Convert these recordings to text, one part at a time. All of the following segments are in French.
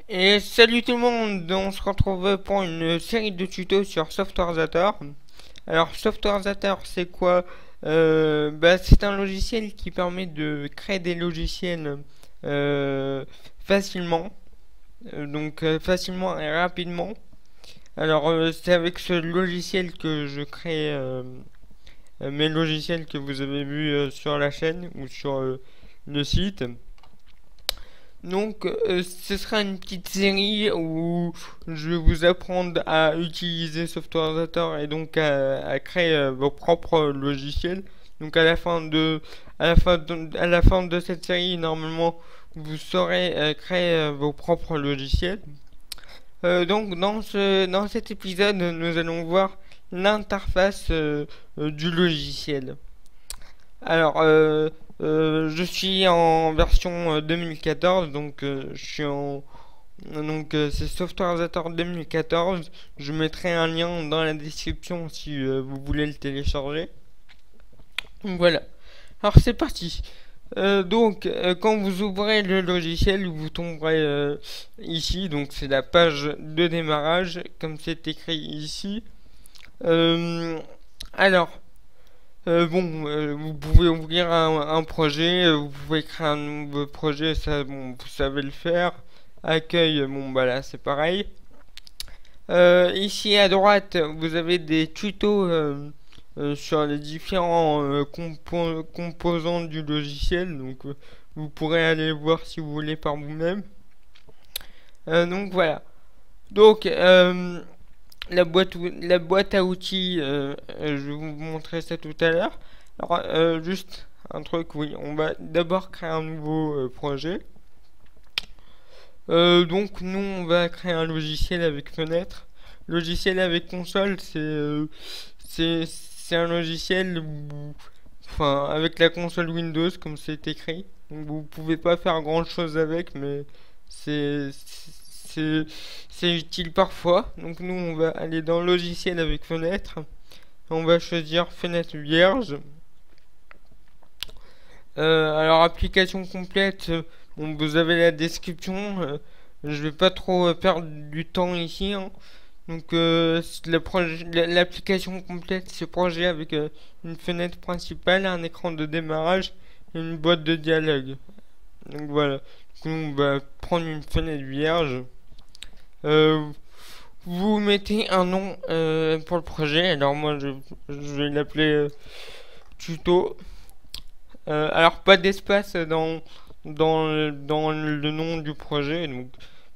Et salut tout le monde, on se retrouve pour une série de tutos sur Softwarezator. Alors Softwarezator c'est quoi? C'est un logiciel qui permet de créer des logiciels euh, facilement, facilement et rapidement. Alors c'est avec ce logiciel que je crée mes logiciels que vous avez vus sur la chaîne ou sur le site. Donc, ce sera une petite série où je vais vous apprendre à utiliser Softwarezator et donc à créer vos propres logiciels. Donc, à la fin de cette série, normalement, vous saurez créer vos propres logiciels. Dans cet épisode, nous allons voir l'interface du logiciel. Alors, je suis en version 2014, c'est Softwarezator 2014. Je mettrai un lien dans la description si vous voulez le télécharger. Donc voilà. Alors c'est parti. Quand vous ouvrez le logiciel, vous tomberez ici. Donc c'est la page de démarrage, comme c'est écrit ici. Euh, alors, vous pouvez ouvrir un projet, vous pouvez créer un nouveau projet, ça, bon, vous savez le faire. Accueil, bon, bah là, c'est pareil. Ici à droite, vous avez des tutos sur les différents composants du logiciel, vous pourrez aller voir si vous voulez par vous-même. Donc voilà. Donc, la boîte à outils, je vais vous montrer ça tout à l'heure. Alors, juste un truc, oui, on va d'abord créer un nouveau projet. Donc, nous, on va créer un logiciel avec fenêtre. Logiciel avec console, c'est un logiciel enfin, avec la console Windows, comme c'est écrit. Donc, vous pouvez pas faire grand chose avec, mais c'est c'est c'est utile parfois. Donc nous on va aller dans logiciel avec fenêtre. On va choisir fenêtre vierge. Alors application complète, bon, vous avez la description. Je vais pas trop perdre du temps ici, hein. Donc l'application complète, c'est projet avec une fenêtre principale, un écran de démarrage et une boîte de dialogue. Donc voilà. Donc, on va prendre une fenêtre vierge. Euh, Vous mettez un nom pour le projet. Alors moi je vais l'appeler tuto. Alors pas d'espace dans le nom du projet. Donc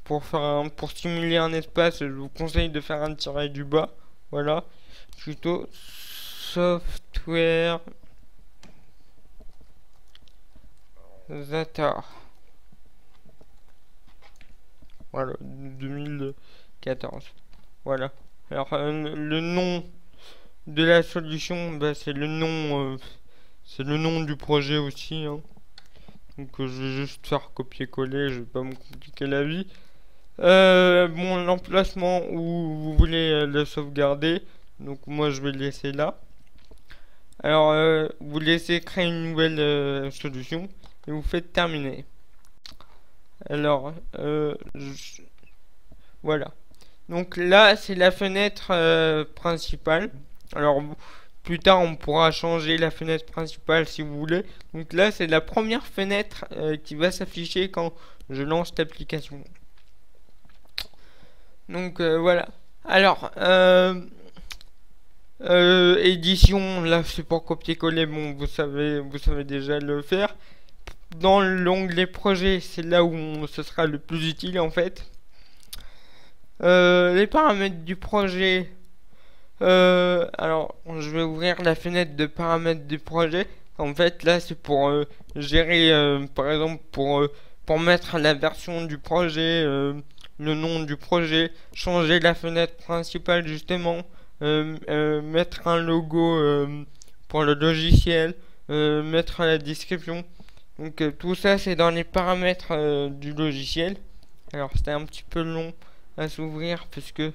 pour simuler un espace, je vous conseille de faire un tiret du bas. Voilà. Tuto software Zatar. Voilà, 2014. Voilà. Alors le nom de la solution, bah, c'est le nom du projet aussi, hein. Donc je vais juste faire copier-coller, je vais pas me compliquer la vie. L'emplacement où vous voulez le sauvegarder, donc moi je vais le laisser là. Alors vous laissez créer une nouvelle solution et vous faites terminer. Alors voilà. Donc là c'est la fenêtre principale. Alors plus tard, on pourra changer la fenêtre principale si vous voulez. Donc là, c'est la première fenêtre qui va s'afficher quand je lance l'application. Donc voilà. Alors, édition, là c'est pour copier-coller. Bon, vous savez déjà le faire. Dans l'onglet projet, c'est là où ce sera le plus utile en fait. Les paramètres du projet. Alors, je vais ouvrir la fenêtre de paramètres du projet. En fait, là, c'est pour gérer, par exemple, pour mettre la version du projet, le nom du projet, changer la fenêtre principale, justement, mettre un logo pour le logiciel, mettre la description. Donc, tout ça, c'est dans les paramètres du logiciel. Alors, c'était un petit peu long à s'ouvrir parce que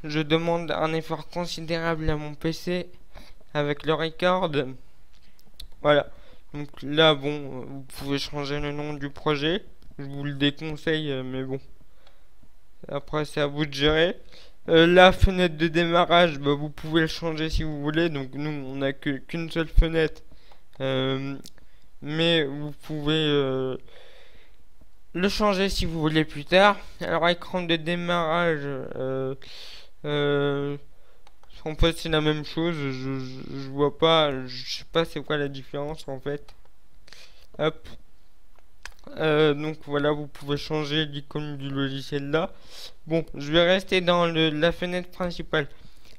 je demande un effort considérable à mon PC avec le record. Voilà. Donc là, bon, vous pouvez changer le nom du projet. Je vous le déconseille, mais bon, Après, c'est à vous de gérer. La fenêtre de démarrage, bah, vous pouvez le changer si vous voulez. Donc nous, on n'a qu'une seule fenêtre. Euh, mais vous pouvez le changer si vous voulez plus tard. Alors, écran de démarrage, euh, en fait, c'est la même chose. Je vois pas, je sais pas c'est quoi la différence en fait. Hop. Donc voilà, vous pouvez changer l'icône du logiciel là. Bon, je vais rester dans la fenêtre principale.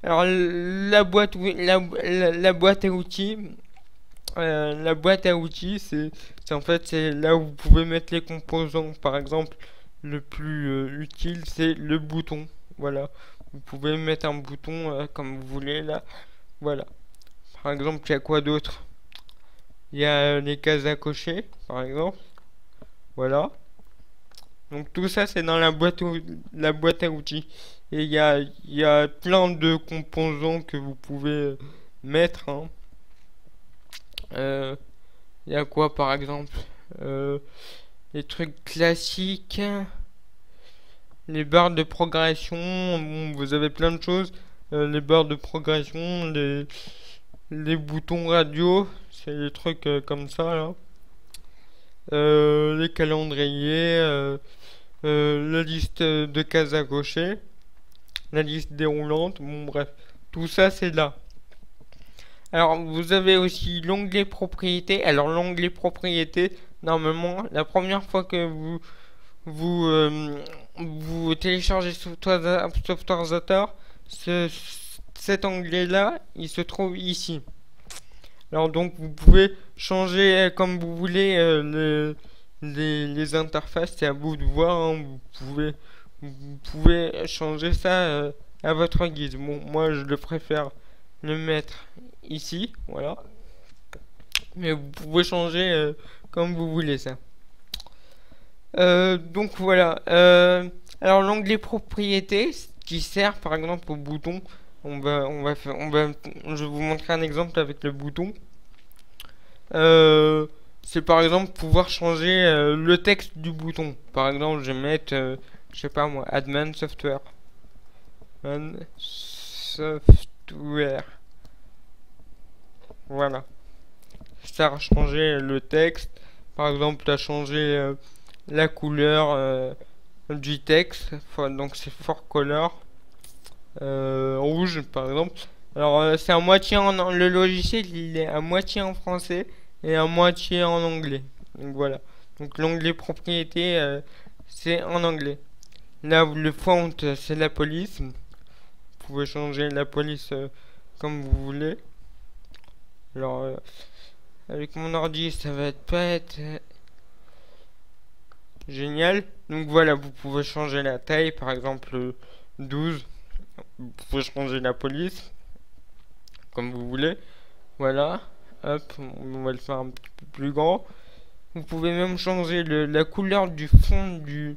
Alors la boîte, la boîte à outils, c'est en fait c'est là où vous pouvez mettre les composants. Par exemple, le plus utile c'est le bouton. Voilà, vous pouvez mettre un bouton comme vous voulez là. Voilà. Par exemple, il y a quoi d'autre? Il y a les cases à cocher, par exemple. Voilà. Donc tout ça c'est dans la boîte à outils. Et il y a plein de composants que vous pouvez mettre. Hein. Euh, il y a quoi par exemple? Euh, les trucs classiques. Les barres de progression. Bon, vous avez plein de choses. Les barres de progression. Les boutons radio. C'est des trucs comme ça là. Les calendriers. La liste de cases à cocher, la liste déroulante, bon bref, tout ça c'est là. Alors vous avez aussi l'onglet propriété. Alors l'onglet propriété, normalement, la première fois que vous téléchargez Softwarezator, cet onglet là, il se trouve ici. Alors donc vous pouvez changer comme vous voulez les interfaces, c'est à vous de voir. Hein. Vous pouvez changer ça à votre guise. Bon, moi je le préfère le mettre ici, voilà. Mais vous pouvez changer comme vous voulez ça. Donc voilà. Alors l'onglet propriété qui sert par exemple au bouton. Je vais vous montrer un exemple avec le bouton. C'est par exemple pouvoir changer le texte du bouton. Par exemple, je vais mettre, je sais pas moi, Admin Software. Admin Software. Voilà. Ça a changé le texte. Par exemple, tu as changé la couleur du texte. Donc c'est Fort Color. Rouge, par exemple. Alors, c'est à moitié le logiciel, il est à moitié en français et à moitié en anglais. Donc voilà. Donc l'onglet propriété, c'est en anglais. Là, le font, c'est la police. Vous pouvez changer la police comme vous voulez. Alors, avec mon ordi, ça va pas être génial. Donc voilà, vous pouvez changer la taille, par exemple 12. Vous pouvez changer la police comme vous voulez. Voilà. Hop, on va le faire un petit peu plus grand. Vous pouvez même changer la couleur du fond du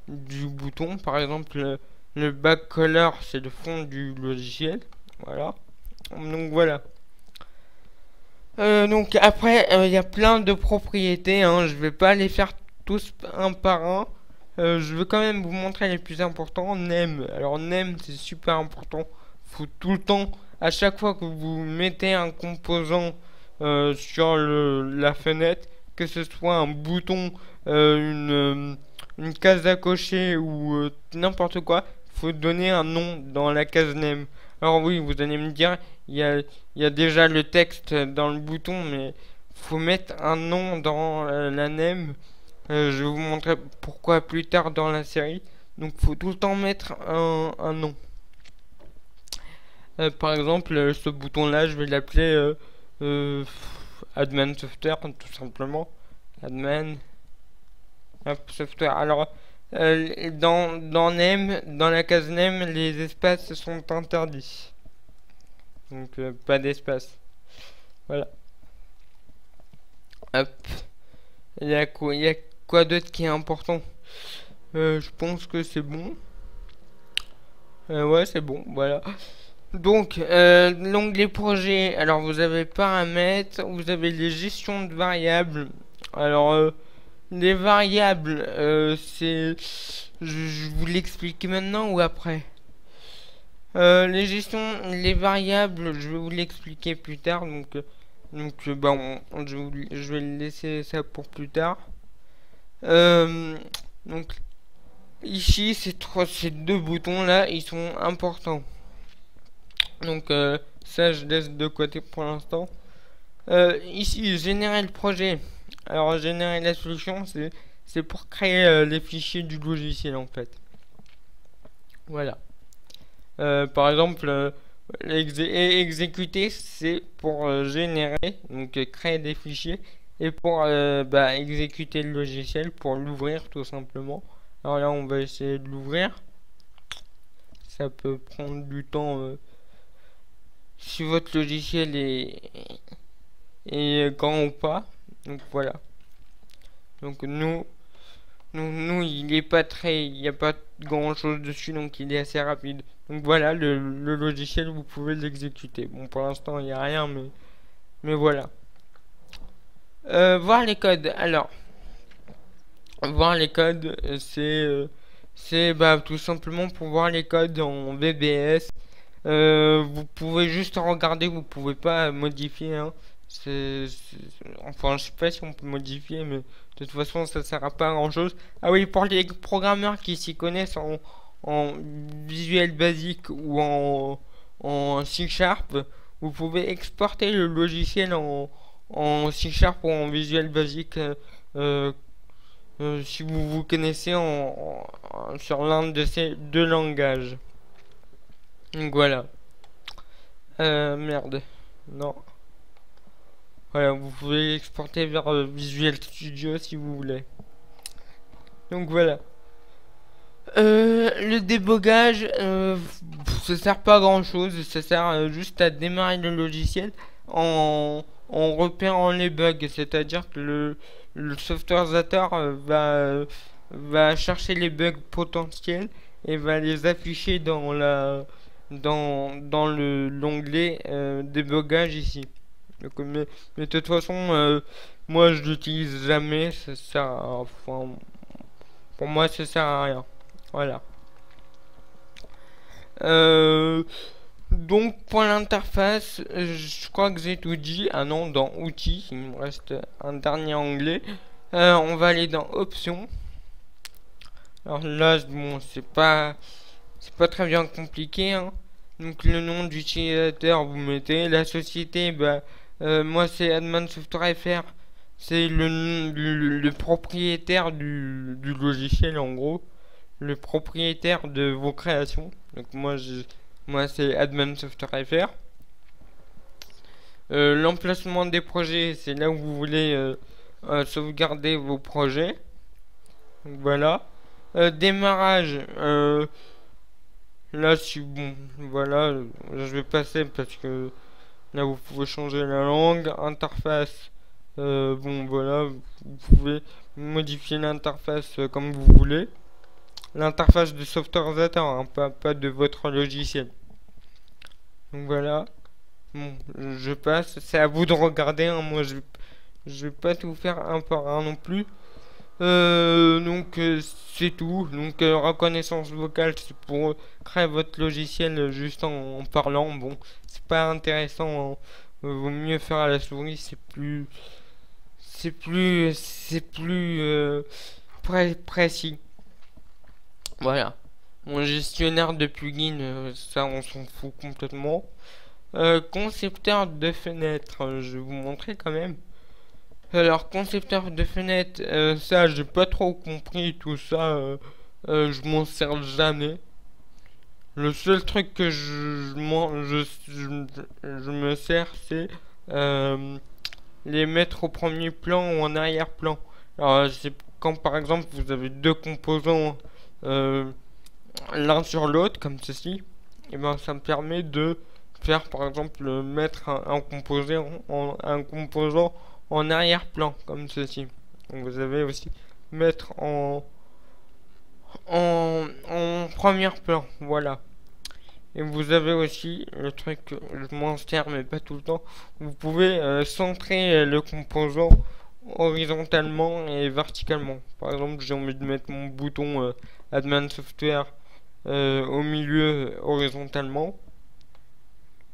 bouton. Par exemple, le back color, c'est le fond du logiciel. Voilà. Donc voilà. Donc après, il y a plein de propriétés. Hein. Je vais pas les faire tous un par un. Je veux quand même vous montrer les plus importants. Name. Alors name, c'est super important. Faut tout le temps, à chaque fois que vous mettez un composant sur la fenêtre, que ce soit un bouton, une case à cocher ou n'importe quoi, faut donner un nom dans la case name. Alors oui, vous allez me dire, il y a déjà le texte dans le bouton, mais faut mettre un nom dans la name. Je vais vous montrer pourquoi plus tard dans la série. Donc faut tout le temps mettre un nom. Par exemple, ce bouton là, je vais l'appeler Admin Software, tout simplement. Admin Software. Alors, dans name, dans la case name, les espaces sont interdits. Donc, pas d'espace. Voilà. Hop. Il y a quoi d'autre qui est important? Je pense que c'est bon. Ouais, c'est bon, voilà. Donc, l'onglet projet, alors vous avez paramètres, vous avez les gestions de variables. Alors, les variables, c'est je vous l'explique maintenant ou après? Les gestions, les variables, je vais vous l'expliquer plus tard. Bah, je vais laisser ça pour plus tard. Donc, ici, ces deux boutons là, ils sont importants. Donc, ça, je laisse de côté pour l'instant. Ici, générer le projet. Alors, générer la solution, c'est pour créer les fichiers du logiciel en fait. Voilà. Par exemple, exécuter, c'est pour générer, donc créer des fichiers, et pour bah, exécuter le logiciel, pour l'ouvrir tout simplement. Alors là, on va essayer de l'ouvrir. Ça peut prendre du temps si votre logiciel est grand ou pas. Donc voilà. Donc il est pas très, il n'y a pas grand chose dessus, donc il est assez rapide. Donc voilà, le logiciel, vous pouvez l'exécuter. Bon, pour l'instant, il n'y a rien, mais voilà. Voir les codes. Alors, voir les codes, c'est bah, tout simplement pour voir les codes en VBS. Vous pouvez juste regarder, vous pouvez pas modifier. Hein. Enfin, je sais pas si on peut modifier, mais de toute façon, ça sert à pas à grand chose. Ah oui, pour les programmeurs qui s'y connaissent en Visual Basic ou en C Sharp, vous pouvez exporter le logiciel en C Sharp ou en Visual Basic si vous vous connaissez sur l'un de ces deux langages. Donc voilà. Merde. Non. Voilà, vous pouvez exporter vers Visual Studio si vous voulez. Donc voilà. Le débogage, ça sert pas à grand chose, ça sert juste à démarrer le logiciel en repérant les bugs, c'est-à-dire que le softwarezator va chercher les bugs potentiels et va les afficher dans l'onglet débogage ici. Donc, mais de toute façon, moi je l'utilise jamais, ça sert enfin, pour moi ça sert à rien. Voilà. Donc pour l'interface, je crois que j'ai tout dit. Ah non, dans outils, il me reste un dernier onglet. On va aller dans options. Alors là, bon, c'est pas très bien compliqué. Hein. Donc le nom d'utilisateur, vous mettez la société. Bah, moi c'est Adman Software FR. C'est le propriétaire du logiciel en gros. Le propriétaire de vos créations. Donc moi c'est Adman Software FR. L'emplacement des projets, c'est là où vous voulez sauvegarder vos projets. Donc voilà. Démarrage. Là, si bon, voilà, je vais passer parce que là vous pouvez changer la langue. Interface. Bon voilà, vous pouvez modifier l'interface comme vous voulez. L'interface de SoftwareZator, hein, pas de votre logiciel. Donc voilà. Bon, je passe. C'est à vous de regarder. Hein, moi, je vais pas tout faire un par un non plus. Donc c'est tout. Donc reconnaissance vocale, c'est pour créer votre logiciel juste en parlant. Bon, c'est pas intéressant. Hein. Vaut mieux faire à la souris. C'est plus précis. Voilà. Mon gestionnaire de plugins, ça on s'en fout complètement. Concepteur de fenêtres, je vais vous montrer quand même. Alors, concepteur de fenêtres, ça j'ai pas trop compris tout ça. Je m'en sers jamais. Le seul truc que je me sers, c'est les mettre au premier plan ou en arrière-plan. Alors, c'est quand par exemple vous avez deux composants l'un sur l'autre, comme ceci, et ben ça me permet de faire par exemple mettre un composant en arrière-plan, comme ceci. Donc vous avez aussi mettre en premier plan, voilà. Et vous avez aussi le truc, je m'en sers mais pas tout le temps, vous pouvez centrer le composant horizontalement et verticalement. Par exemple, j'ai envie de mettre mon bouton Admin Software au milieu horizontalement.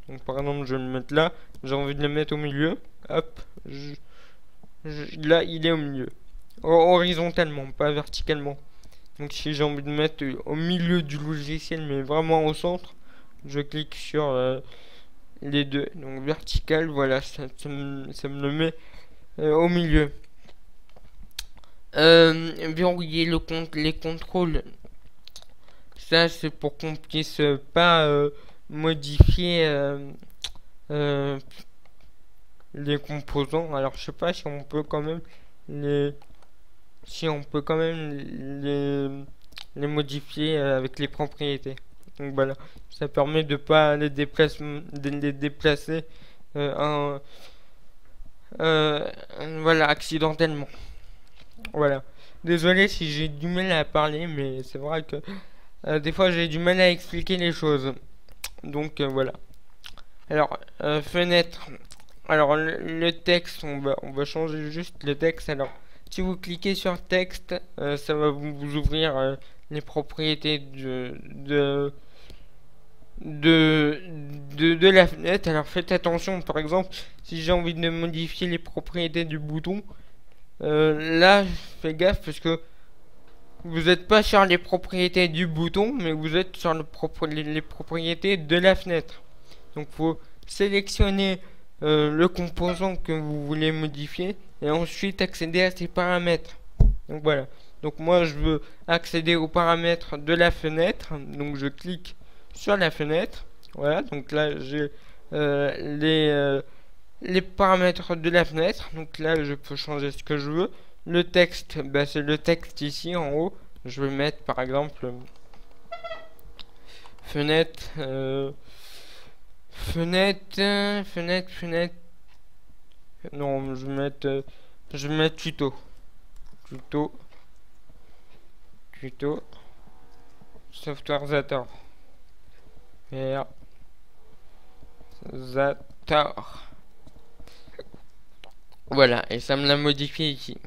Donc par exemple je vais le mettre là, j'ai envie de le mettre au milieu, hop, là il est au milieu, horizontalement, pas verticalement. Donc si j'ai envie de mettre au milieu du logiciel mais vraiment au centre, je clique sur les deux, donc vertical, voilà, ça me le met au milieu. Verrouiller les contrôles, ça c'est pour qu'on puisse pas modifier les composants. Alors je sais pas si on peut quand même les les modifier avec les propriétés. Donc voilà, ça permet de pas les déplacer voilà, accidentellement. Voilà. Désolé si j'ai du mal à parler, mais c'est vrai que des fois j'ai du mal à expliquer les choses. Donc voilà. Alors, fenêtre. Alors, le texte, on va changer juste le texte. Alors, si vous cliquez sur texte, ça va vous ouvrir les propriétés de la fenêtre. Alors, faites attention. Par exemple, si j'ai envie de modifier les propriétés du bouton, là, fais gaffe parce que vous n'êtes pas sur les propriétés du bouton, mais vous êtes sur les propriétés de la fenêtre. Donc faut sélectionner le composant que vous voulez modifier et ensuite accéder à ces paramètres. Donc voilà. Donc moi je veux accéder aux paramètres de la fenêtre. Donc je clique sur la fenêtre. Voilà. Donc là j'ai les paramètres de la fenêtre. Donc là je peux changer ce que je veux. Le texte, bah, c'est le texte ici en haut. Je vais mettre par exemple fenêtre. Fenêtre. Non, je vais mettre tuto. Tuto. Software Zator. Zator. Voilà, et ça me l'a modifié ici.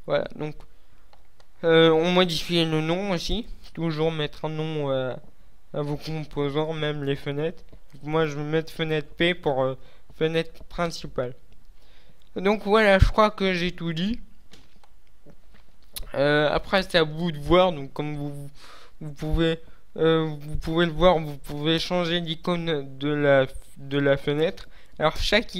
Voilà, donc on modifie le nom aussi. Toujours mettre un nom à vos composants, même les fenêtres. Moi je vais mettre fenêtre P pour fenêtre principale. Donc voilà, je crois que j'ai tout dit. Après c'est à vous de voir. Donc comme vous pouvez le voir, vous pouvez changer l'icône de la fenêtre. Alors chaque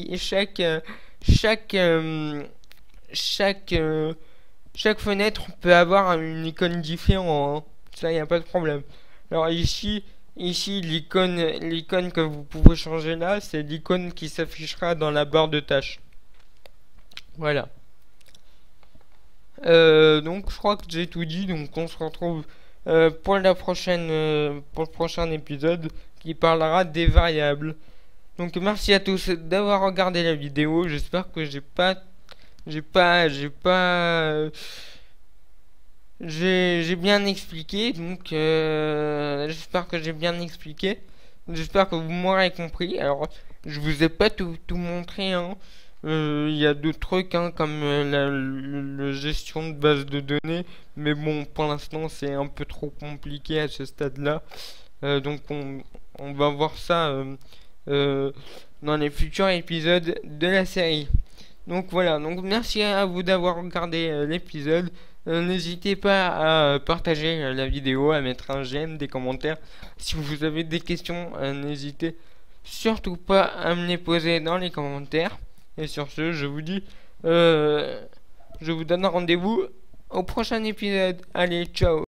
fenêtre peut avoir une icône différente, hein. Ça y a pas de problème. Alors ici l'icône que vous pouvez changer là, c'est l'icône qui s'affichera dans la barre de tâches. Voilà. Donc je crois que j'ai tout dit. Donc on se retrouve pour le prochain épisode qui parlera des variables. Donc merci à tous d'avoir regardé la vidéo. J'espère que j'ai bien expliqué. Donc j'espère que j'ai bien expliqué. J'espère que vous m'aurez compris. Alors je vous ai pas tout montré, hein. Il y a d'autres trucs, hein, comme la gestion de base de données, mais bon, pour l'instant c'est un peu trop compliqué à ce stade là, donc on va voir ça dans les futurs épisodes de la série. Donc voilà, donc merci à vous d'avoir regardé l'épisode. N'hésitez pas à partager la vidéo, à mettre un j'aime, des commentaires. Si vous avez des questions, n'hésitez surtout pas à me les poser dans les commentaires. Et sur ce, je vous dis, je vous donne rendez-vous au prochain épisode. Allez, ciao!